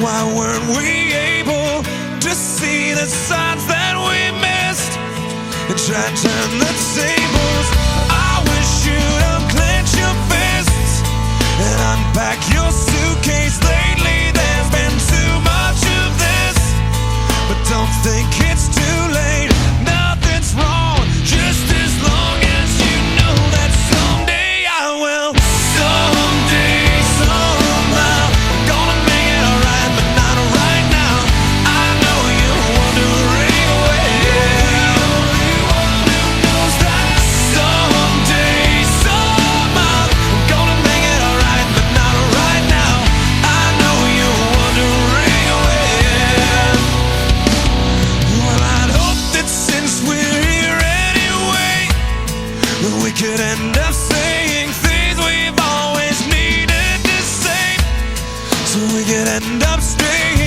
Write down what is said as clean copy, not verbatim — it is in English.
Why weren't we able to see the signs that we missed and try to turn the tables? I wish you'd unclench your fists and unpack your suitcase. Lately there's been too much of this, but don't think it's too late. Nothing's wrong, just as long as you know that someday I will. Someday, somehow, I'm gonna make it alright, but not right now. I know you're wondering where. The only one who knows that someday, somehow, I'm gonna make it alright, but not right now. I know you're wondering where. Well, I'd hope that since we're here anyway, we could end up saying things we've always needed to say, so we could end up staying